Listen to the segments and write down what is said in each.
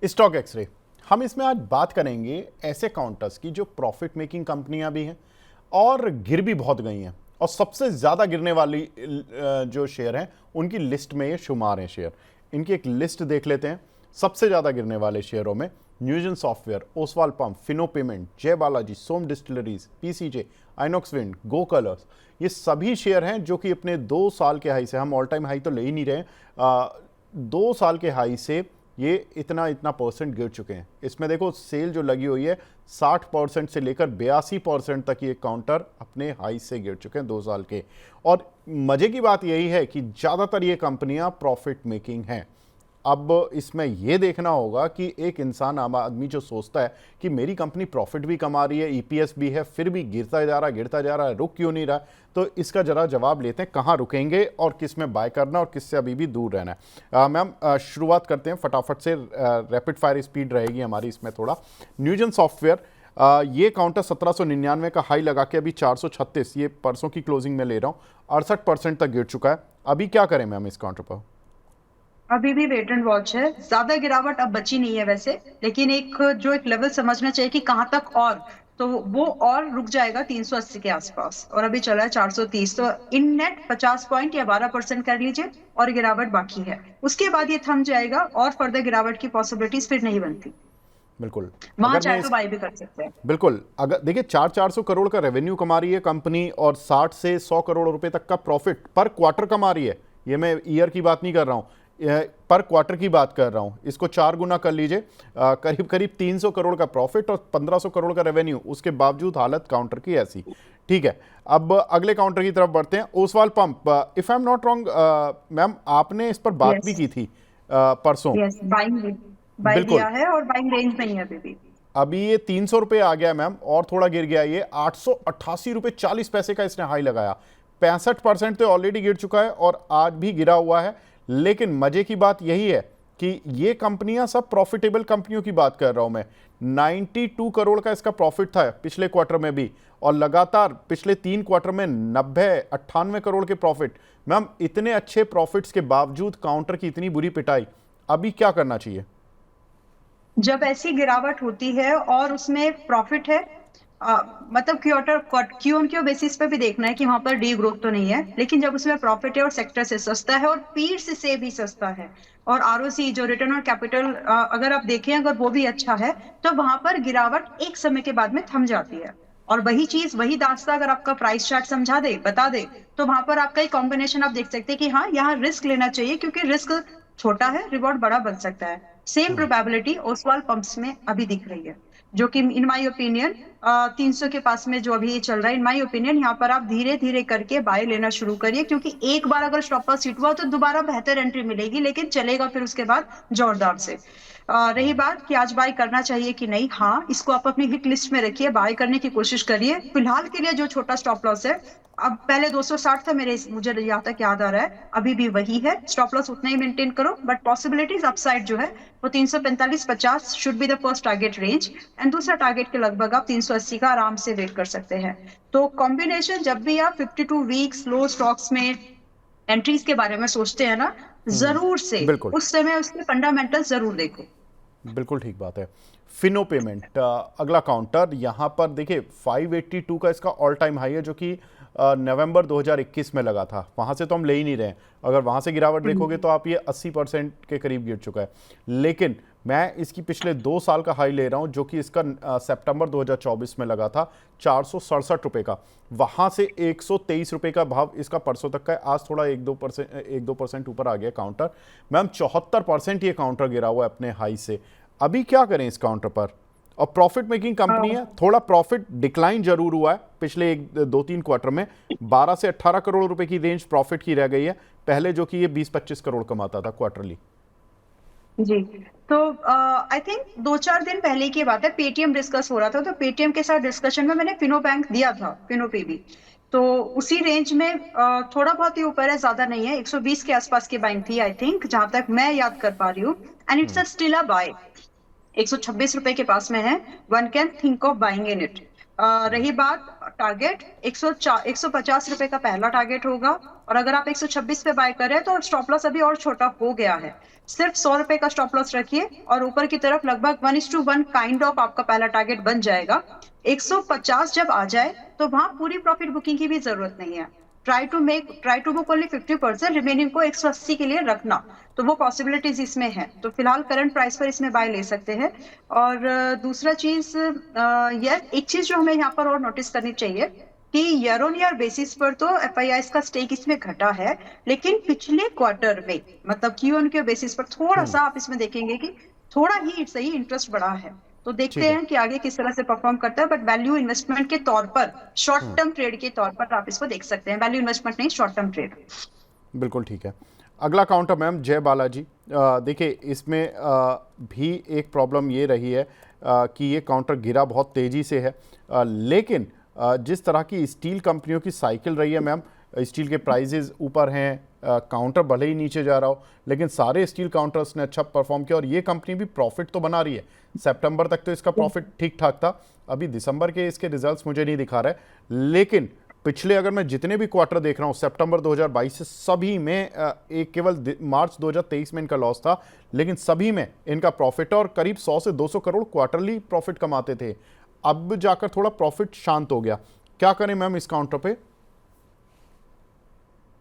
Stock x ray. हम इसमें आज बात करेंगे ऐसे काउंटर्स की जो प्रॉफिट मेकिंग कंपनियां भी हैं और गिर भी बहुत गई हैं, और सबसे ज़्यादा गिरने वाली जो शेयर हैं उनकी लिस्ट में ये शुमार हैं शेयर। इनकी एक लिस्ट देख लेते हैं। सबसे ज़्यादा गिरने वाले शेयरों में Newgen software, Oswal pump, Fino payment, Jai Balaji, Som distilleries, PCJ, Inox wind, Go Colors, ये सभी शेयर हैं जो कि अपने 2 साल के हाई से, हम ऑल टाइम हाई तो ले ही नहीं रहे, 2 साल के हाई से ये इतना परसेंट गिर चुके हैं। इसमें देखो सेल जो लगी हुई है 60% से लेकर 82% तक ये काउंटर अपने हाई से गिर चुके हैं 2 साल के। और मजे की बात यही है कि ज़्यादातर ये कंपनियां प्रॉफिट मेकिंग हैं। अब इसमें यह देखना होगा कि एक इंसान, आम आदमी जो सोचता है कि मेरी कंपनी प्रॉफिट भी कमा रही है, ईपीएस भी है, फिर भी गिरता जा रहा है, रुक क्यों नहीं रहा, तो इसका जरा जवाब लेते हैं। कहाँ रुकेंगे और किस में बाय करना और किससे अभी भी दूर रहना है। मैम शुरुआत करते हैं फटाफट से, रैपिड फायर स्पीड रहेगी हमारी इसमें थोड़ा। न्यूजन सॉफ्टवेयर, ये काउंटर 1799 का हाई लगा के अभी 436, ये परसों की क्लोजिंग में ले रहा हूँ, 68% तक गिर चुका है। अभी क्या करें मैम इस काउंटर पर? अभी भी वेट एंड वॉच है। ज्यादा गिरावट अब बची नहीं है वैसे, लेकिन एक लेवल समझना चाहिए कि कहाँ तक, और तो वो और रुक जाएगा 380 के आसपास, और अभी चला है 430। तो इन नेट 50 पॉइंट या 12% कर लीजिए, और गिरावट बाकी है। उसके बाद ये थम जाएगा और फर्दर गिरावट की पॉसिबिलिटीज फिर नहीं बनती। बिल्कुल। वहां अगर मैं चाहे तो इस बाई भी कर सकते हैं। बिल्कुल, अगर देखिए 400 करोड़ का रेवेन्यू कमा रही है कंपनी और 60 से 100 करोड़ रुपए तक का प्रॉफिट पर क्वार्टर कमा रही है। ये मैं ईयर की बात नहीं कर रहा हूँ, पर क्वार्टर की बात कर रहा हूँ। इसको 4 गुना कर लीजिए, करीब करीब 300 करोड़ का प्रॉफिट और 1500 करोड़ का रेवेन्यू, उसके बावजूद हालत काउंटर की ऐसी। ठीक है, अब अगले काउंटर की तरफ बढ़ते हैं। Oswal pump, if I am not wrong ma'am, आपने इस पर बात भी यस, की थी परसों। यस, बाइंग बाई बिल्कुल। दिया है, और बाइंग रेंज में ही है अभी भी। अभी ये 300 रुपये आ गया मैम, और थोड़ा गिर गया। ये 888 रुपये 40 पैसे का इसने हाई लगाया। 65% तो ऑलरेडी गिर चुका है और आज भी गिरा हुआ है। लेकिन मजे की बात यही है कि ये कंपनियां सब प्रॉफिटेबल कंपनियों की बात कर रहा हूं मैं। 92 करोड़ का इसका प्रॉफिट था पिछले क्वार्टर में भी, और लगातार पिछले 3 क्वार्टर में 98 करोड़ के प्रॉफिट। मैम इतने अच्छे प्रॉफिट्स के बावजूद काउंटर की इतनी बुरी पिटाई, अभी क्या करना चाहिए? जब ऐसी गिरावट होती है और उसमें प्रॉफिट है, मतलब क्यू ऑन क्यू बेसिस पे भी देखना है कि वहां पर डी ग्रोथ तो नहीं है, लेकिन जब उसमें प्रॉफिट है और सेक्टर से सस्ता है और पीर्स से भी सस्ता है, और आरओसी जो रिटर्न ऑन कैपिटल अगर आप देखें, अगर वो भी अच्छा है, तो वहां पर गिरावट एक समय के बाद में थम जाती है। और वही चीज, वही दास्ता अगर आपका प्राइस चार्ट समझा दे, बता दे, तो वहां पर आपका एक कॉम्बिनेशन आप देख सकते हैं कि हाँ, यहाँ रिस्क लेना चाहिए, क्योंकि रिस्क छोटा है, रिवॉर्ड बड़ा बन सकता है। सेम प्रोबेबिलिटी ओसवाल पंप्स में अभी दिख रही है, जो कि इन माय ओपिनियन 300 के पास में जो अभी ये चल रहा है। इन माय ओपिनियन यहाँ पर आप धीरे धीरे करके बाय लेना शुरू करिए, क्योंकि एक बार अगर स्टॉप लॉस हिट हुआ तो दोबारा बेहतर एंट्री मिलेगी, लेकिन चलेगा फिर उसके बाद जोरदार से। रही बात कि आज बाय करना चाहिए कि नहीं, हाँ, इसको आप अपनी हिट लिस्ट में रखिए, बाय करने की कोशिश करिए। फिलहाल के लिए जो छोटा स्टॉप लॉस है, अब पहले 260 था मुझे यहाँ तक याद आ रहा है, अभी भी वही है। स्टॉप लॉस उतना ही मेंटेन करो, बट पॉसिबिलिटीज अपसाइड जो है वो 345-50 should be the first target range, and दूसरा टारगेट के लगभग आप 380 का आराम से वेट कर सकते हैं। तो कॉम्बिनेशन, जब भी आप 52 वीक्स लो स्टॉक्स में एंट्रीज के बारे में सोचते हैं ना, जरूर से बिल्कुल, उस समय उसके फंडामेंटल जरूर देखो। बिल्कुल ठीक बात है। फिनो पेमेंट, अगला काउंटर, यहाँ पर देखिए 582 का इसका ऑल टाइम हाई है, जो कि नवंबर 2021 में लगा था। वहाँ से तो हम ले ही नहीं रहे हैं। अगर वहाँ से गिरावट देखोगे तो आप ये 80% के करीब गिर चुका है। लेकिन मैं इसकी पिछले 2 साल का हाई ले रहा हूँ, जो कि इसका सितंबर 2024 में लगा था 467 रुपये का। वहाँ से 123 रुपये का भाव इसका परसों तक का है। आज थोड़ा 1-2% ऊपर आ गया काउंटर। मैम 74% ये काउंटर गिरा हुआ है अपने हाई से। अभी क्या करें इस काउंटर पर? और प्रॉफिट मेकिंग कंपनी है, थोड़ा प्रॉफिट डिक्लाइन जरूर हुआ है पिछले 1-2-3 क्वार्टर में। 12 से 18 करोड़ रुपए की रेंज प्रॉफिट की रह गई है, पहले जो कि ये 20-25 करोड़ कमाता था क्वार्टरली। जी। तो आई थिंक 2-4 दिन पहले की बात है, पेटीएम डिस्कस हो रहा था, तो पेटीएम के साथ डिस्कशन में मैंने फिनो बैंक दिया था, फिनो पे भी। तो उसी रेंज में थोड़ा बहुत ही ऊपर है, ज्यादा नहीं है। 120 के आसपास की बाइंग थी आई थिंक, जहां तक मैं याद कर पा रही हूँ, and it's a still a buy. 126 रुपए के पास में है। One can think of buying in it. रही बात टारगेट, 150 रुपए का पहला टारगेट होगा, और अगर आप 126 पे बाय कर रहे हैं तो स्टॉप लॉस अभी और छोटा हो गया है। सिर्फ 100 रुपए का स्टॉप लॉस रखिए और ऊपर की तरफ लगभग 1:1 काइंड ऑफ आपका पहला टारगेट बन जाएगा। 150 जब आ जाए तो वहां पूरी प्रॉफिट बुकिंग की भी जरूरत नहीं है। Try to book only 50%, remaining को 180 के लिए रखना। तो वो पॉसिबिलिटीज इसमें है, तो फिलहाल करंट प्राइस पर इसमें बाय ले सकते हैं। और दूसरा चीज, यार एक चीज जो हमें यहाँ पर और नोटिस करनी चाहिए कि ईयर ऑन ईयर बेसिस पर तो एफआईआईस का स्टेक इसमें घटा है, लेकिन पिछले क्वार्टर में मतलब क्यू ऑन क्यू बेसिस पर थोड़ा सा आप इसमें देखेंगे कि थोड़ा ही सही इंटरेस्ट बढ़ा है। तो देखते ठीक है। हैं कि आगे किस तरह से परफॉर्म करता है, बट वैल्यू इन्वेस्टमेंट के तौर पर, शॉर्ट टर्म ट्रेड के तौर पर आप इसको देख सकते हैं, वैल्यू इन्वेस्टमेंट नहीं, शॉर्ट टर्म ट्रेड। बिल्कुल ठीक है। अगला काउंटर मैम जय बालाजी। देखिए इसमें भी एक प्रॉब्लम ये रही है कि ये काउंटर गिरा बहुत तेज़ी से है, लेकिन जिस तरह की स्टील कंपनियों की साइकिल रही है मैम, स्टील के प्राइजेज ऊपर हैं, काउंटर भले ही नीचे जा रहा हो, लेकिन सारे स्टील काउंटर्स ने अच्छा परफॉर्म किया और ये कंपनी भी प्रॉफिट तो बना रही है। सितंबर तक तो इसका प्रॉफिट ठीक ठाक था, अभी दिसंबर के इसके रिजल्ट्स मुझे नहीं दिखा रहे, लेकिन पिछले अगर मैं जितने भी क्वार्टर देख रहा हूँ सितंबर 2022 से, सभी में एक केवल मार्च 2023 में इनका लॉस था, लेकिन सभी में इनका प्रॉफिट और करीब 100 से 200 करोड़ क्वार्टरली प्रॉफिट कमाते थे। अब जाकर थोड़ा प्रॉफिट शांत हो गया, क्या करें मैम इस काउंटर पे?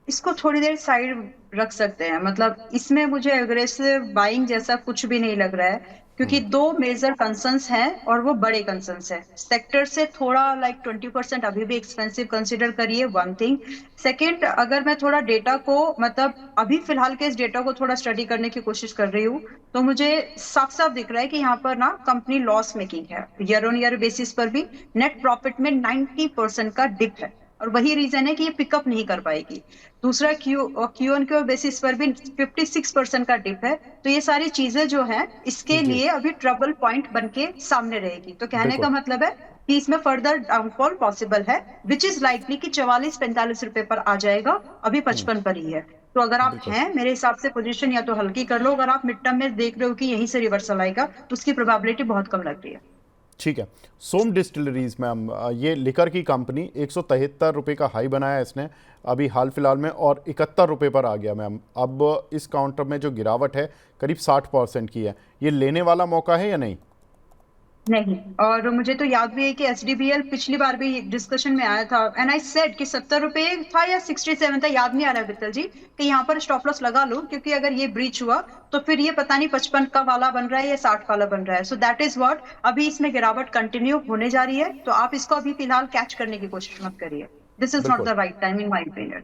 इसको थोड़ी देर साइड रख सकते हैं, मतलब इसमें मुझे एग्रेसिव बाइंग जैसा कुछ भी नहीं लग रहा है, क्योंकि दो मेजर कंसर्न्स हैं और वो बड़े कंसर्न्स हैं। सेक्टर से थोड़ा लाइक 20% अभी भी एक्सपेंसिव कंसीडर करिए, वन थिंग। सेकेंड, अगर मैं थोड़ा डेटा को मतलब अभी फिलहाल के इस डेटा को थोड़ा स्टडी करने की कोशिश कर रही हूँ, तो मुझे साफ साफ दिख रहा है कि यहाँ पर ना कंपनी लॉस मेकिंग है। ईयर ऑन ईयर बेसिस पर भी नेट प्रॉफिट में 90% का डिप है, और वही रीजन है कि ये पिकअप नहीं कर पाएगी। दूसरा, क्यू ऑन क्यू बेसिस पर भी 56% का डिप है। तो ये सारी चीजें जो है इसके जी लिए अभी ट्रबल पॉइंट बन के सामने रहेगी। तो कहने का बिल्कुल। मतलब है कि इसमें फर्दर डाउनफॉल पॉसिबल है, विच इज लाइकली कि 44-45 रुपए पर आ जाएगा, अभी 55 पर ही है। तो अगर आप बिल्कुल हैं, मेरे हिसाब से पोजीशन या तो हल्की कर लो, अगर आप मिड टर्म में देख रहे हो कि यहीं से रिवर्सल आएगा तो उसकी प्रोबेबिलिटी बहुत कम लग रही है। ठीक है। सोम डिस्टिलरीज मैम, ये लिकर की कंपनी 173 रुपये का हाई बनाया इसने अभी हाल फिलहाल में और 71 रुपये पर आ गया मैम। अब इस काउंटर में जो गिरावट है करीब 60% की है, ये लेने वाला मौका है या नहीं? नहीं, और मुझे तो याद भी है कि एसडीबीएल पिछली बार भी डिस्कशन में आया था, एंड आई सेड कि 70 रुपए था या 67 था, याद नहीं आ रहा है वित्तल जी, कि यहाँ पर स्टॉप लॉस लगा लो, क्योंकि अगर ये ब्रीच हुआ तो फिर ये पता नहीं 55 का वाला बन रहा है या 60 वाला बन रहा है। सो दैट इज व्हाट, अभी इसमें गिरावट कंटिन्यू होने जा रही है, तो आप इसको अभी फिलहाल कैच करने की कोशिश मत करिए। दिस इज नॉट बिल्कुल। The right time in my opinion.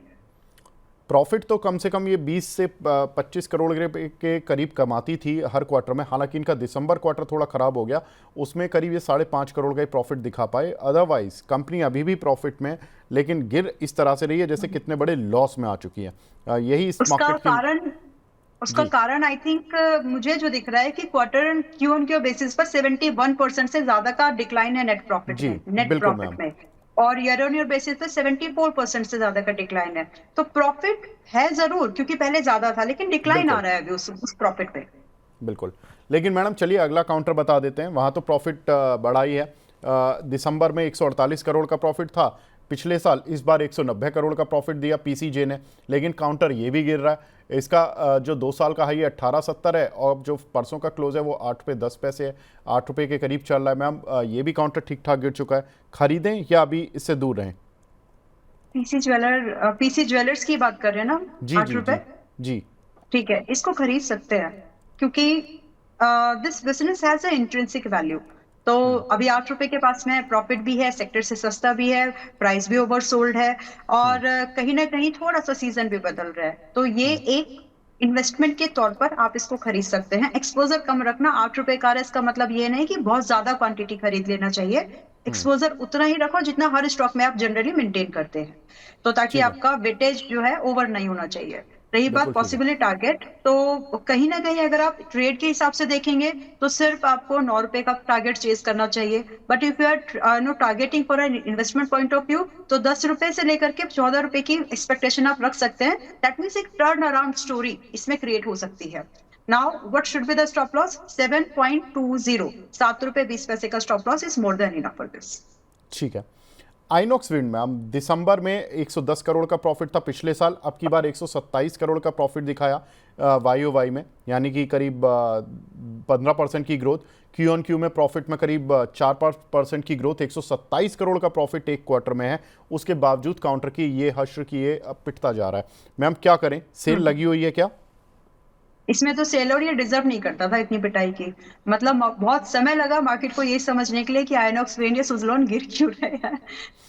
Profit तो कम से कम ये 20 से 25 करोड़ रुपए के करीब कमाती थी हर क्वार्टर में, हालांकि इनका दिसंबर क्वार्टर थोड़ा खराब हो गया, उसमें करीब ये 5.5 करोड़ का ही प्रॉफिट दिखा पाए। अदरवाइज कंपनी अभी भी प्रॉफिट में, लेकिन गिर इस तरह से रही है जैसे कितने बड़े लॉस में आ चुकी है। यही इस उसका मार्केट की। कारण उसका जी कारण आई थिंक मुझे जो दिख रहा है कि quarter Q on Q basis पर 71% से ज्यादा का डिक्लाइन है नेट प्रॉफिट जी में, नेट बिल्कुल प्रॉफिट मैम। में। और ईयर ऑन ईयर बेसिस पे 74% से ज्यादा का डिक्लाइन है। तो प्रॉफिट है जरूर, क्योंकि पहले ज्यादा था, लेकिन डिक्लाइन आ बिल्कुल रहा है अभी उस प्रॉफिट पे। बिल्कुल। लेकिन मैडम चलिए अगला काउंटर बता देते हैं, वहाँ तो प्रॉफिट बढ़ा ही है। दिसंबर में 148 करोड़ का प्रॉफिट था पिछले साल, इस बार 190 करोड़ का प्रॉफिट दिया पीसीजे ने, लेकिन काउंटर ये भी गिर रहा है। इसका जो 2 साल का हाई है 1870 है और जो परसों का क्लोज है वो 8 रुपये 10 पैसे है, 8 रुपये के करीब चल रहा है मैम। ये भी काउंटर ठीक ठाक गिर चुका है, खरीदें या अभी इससे दूर रहें? पीसी ज्वेलर्स की बात कर रहे हैं ना, जी आठ जी रुपए जी जी ठीक है, इसको खरीद सकते हैं, क्योंकि this business has a intrinsic value. तो अभी 8 रुपए के पास में प्रॉफिट भी है, सेक्टर से सस्ता भी है, प्राइस भी ओवर सोल्ड है, और कहीं ना कहीं थोड़ा सा सीजन भी बदल रहा है। तो ये एक इन्वेस्टमेंट के तौर पर आप इसको खरीद सकते हैं। एक्सपोजर कम रखना, 8 रुपए का है, इसका मतलब ये नहीं कि बहुत ज्यादा क्वांटिटी खरीद लेना चाहिए। एक्सपोजर उतना ही रखो जितना हर स्टॉक में आप जनरली मेंटेन करते हैं, तो ताकि ठीक है। आपका वेटेज जो है ओवर नहीं होना चाहिए। रही बात बिल्कुल ठीक है। पॉसिबल टारगेट, तो कहीं ना कहीं अगर आप ट्रेड के हिसाब से देखेंगे तो सिर्फ आपको 9 रुपए का टारगेट चेज करना चाहिए। But if you are no targeting for an investment point of view, तो 10 रुपए से लेकर के 14 रुपए की एक्सपेक्टेशन आप रख सकते हैं। दैट मीन्स एक टर्न अराउंड स्टोरी इसमें क्रिएट हो सकती है। Now what should be the stop loss? 7.20, 7 रुपए 20 पैसे का stop loss is more than enough for this. ठीक है। आइनॉक्स विंड मैम, दिसंबर में 110 करोड़ का प्रॉफिट था पिछले साल, अब की बार 127 करोड़ का प्रॉफिट दिखाया वाई में, यानी कि करीब 15% की ग्रोथ। क्यू ऑन क्यू में प्रॉफिट में करीब 4-5% की ग्रोथ, 127 करोड़ का प्रॉफिट एक क्वार्टर में है। उसके बावजूद काउंटर की ये हश्र की ये पिटता जा रहा है। मैम क्या करें, सेल लगी हुई है क्या? इसमें तो सेलर ये डिजर्व नहीं करता था इतनी पिटाई की। मतलब बहुत समय लगा मार्केट को ये समझने के लिए कि आइनॉक्स विंड या सुजलोन गिर क्यों रहे हैं।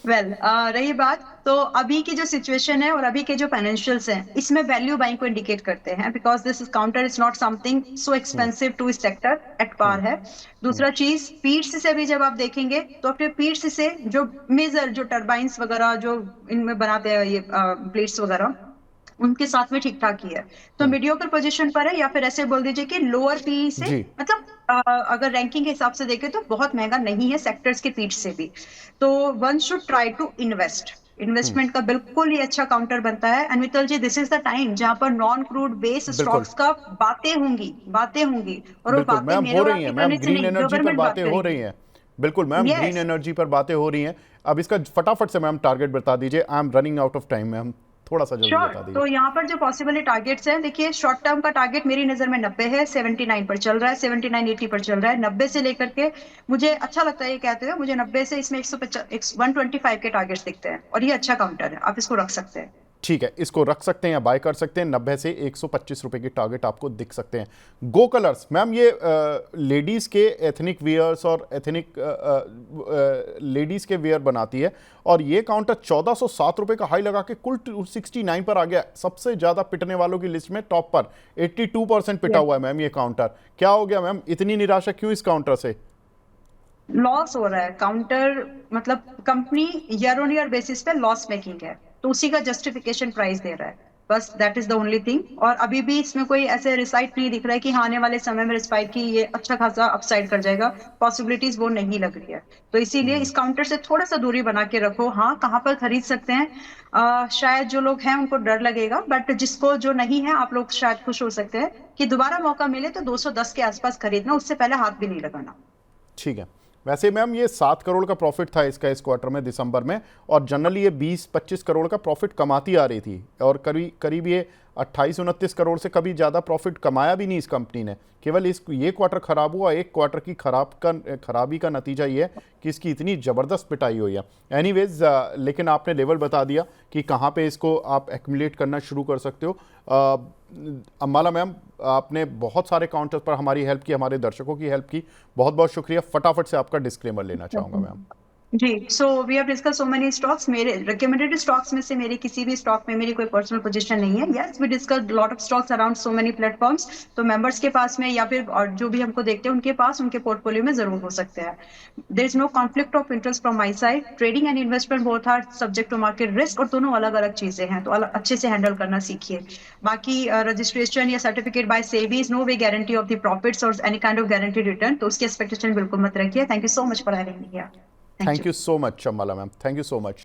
वेल रही बात, तो अभी की जो सिचुएशन है और अभी के जो फाइनेंशियल्स हैं, इसमें वैल्यू बाइंग को इंडिकेट करते हैं, because this counter is not something so expensive to sector at par है। दूसरा चीज, पीट्स से भी जब आप देखेंगे तो अपने पीट्स से जो मेजर जो टर्बाइंस वगैरह जो इनमें बनाते हैं ये प्लेट्स वगैरह, उनके साथ में ठीक ठाक ही है। तो मीडियोकर पोजीशन पर है, या फिर ऐसे बोल दीजिए कि लोअर पी से, जी। मतलब अगर रैंकिंग के हिसाब से देखें तो बहुत महंगा नहीं है सेक्टर्स के पीठ से भी। तो one should try to invest, investment का बिल्कुल ही अच्छा काउंटर बनता है। And Mittal ji, this is the time जहां पर नॉन क्रूड बेस बिल्कुल स्टॉक्स का बातें होंगी और वो बिल्कुल बातें मैम, मेरे हो और रही हैं आपके मैम, करने से ग्रीन नहीं, एनर्जी पर गवर्नमेंट बात बातें हो रही करेगी। हैं। बिल्कुल मैम, ग्रीन यस, एनर्जी पर बातें हो रही हैं। अब इसका फटाफट से मैम टारगेट बता दीजिए। I am running out of time ma'am, थोड़ा सा जल्दी श्योर। बता दीजिए। तो यहाँ पर जो पॉसिबल टारगेट्स हैं, देखिए शॉर्ट टर्म का टारगेट मेरी नजर में 90 है, 79 पर चल रहा है, 79-80 पर चल रहा है। 90 से लेकर के मुझे अच्छा लगता है ये कहते हुए, मुझे 90 से इसमें 125 के टारगेट्स दिखते हैं और ये अच्छा काउंटर है, आप इसको रख सकते हैं। ठीक है, इसको रख सकते हैं या बाय कर सकते हैं। 90 से 125 रुपए के टारगेट आपको दिख सकते हैं। गो कलर्स मैम, ये लेडीज के एथनिक वियर्स और एथनिक लेडीज के वियर बनाती है, और ये काउंटर 1407 रुपए का हाई लगा के कुल 269 पर आ गया। सबसे ज्यादा पिटने वालों की लिस्ट में टॉप पर 82% पिटा हुआ है मैम ये काउंटर। क्या हो गया मैम, इतनी निराशा क्यों इस काउंटर से? लॉस हो रहा है काउंटर, मतलब company year on year basis पे लॉस मेकिंग है, तो उसी का जस्टिफिकेशन प्राइस दे रहा है, बस that is the only thing. और अभी भी इसमें कोई ऐसे रिसाइट नहीं दिख रहा है कि हाँ आने वाले समय में रिस्पाइट की ये अच्छा खासा अपसाइड कर जाएगा, पॉसिबिलिटीज वो नहीं लग रही है। तो इसीलिए इस काउंटर से थोड़ा सा दूरी बना के रखो। हाँ, कहाँ पर खरीद सकते हैं, शायद जो लोग हैं उनको डर लगेगा, बट जिसको जो नहीं है, आप लोग शायद खुश हो सकते हैं कि दोबारा मौका मिले तो 210 के आसपास खरीदना, उससे पहले हाथ भी नहीं लगाना। ठीक है। वैसे मैम ये 7 करोड़ का प्रॉफिट था इसका इस क्वार्टर में दिसंबर में, और जनरली ये 20-25 करोड़ का प्रॉफिट कमाती आ रही थी, और करीब ये 28-29 करोड़ से कभी ज़्यादा प्रॉफिट कमाया भी नहीं इस कंपनी ने। केवल ये क्वार्टर खराब हुआ, एक क्वार्टर की खराबी का नतीजा ये है कि इसकी इतनी ज़बरदस्त पिटाई हुई है। एनीवेज, लेकिन आपने लेवल बता दिया कि कहाँ पे इसको आप एक्यूमुलेट करना शुरू कर सकते हो। अम्बाला मैम, आपने बहुत सारे काउंटर्स पर हमारी हेल्प की, हमारे दर्शकों की हेल्प की, बहुत बहुत शुक्रिया। फटाफट से आपका डिस्क्लेमर लेना चाहूँगा मैम। जी, so we have discuss so many stocks. मेरे रिकमेंडेड स्टॉक्स में से मेरे किसी भी स्टॉक में मेरी कोई पर्सनल पोजीशन नहीं है। Yes, we discuss lot of stocks around so many platforms. तो मेंबर्स के पास में या फिर और जो भी हमको देखते हैं उनके पास, उनके पोर्टफोलियो में जरूर हो सकते हैं। There is no conflict of interest from my side. Trading and investment both are subject to market risk, और दोनों अलग अलग चीजें हैं, तो अच्छे से हैंडल करना सीखिए। बाकी रजिस्ट्रेशन या certificate by SEBI is no way guarantee of the profits और any kind of guarantee return, तो उसकी एक्सपेक्टेशन बिल्कुल मत रखिए। Thank you so much for having me here. Thank thank you. You so much Ambala ma'am, thank you so much.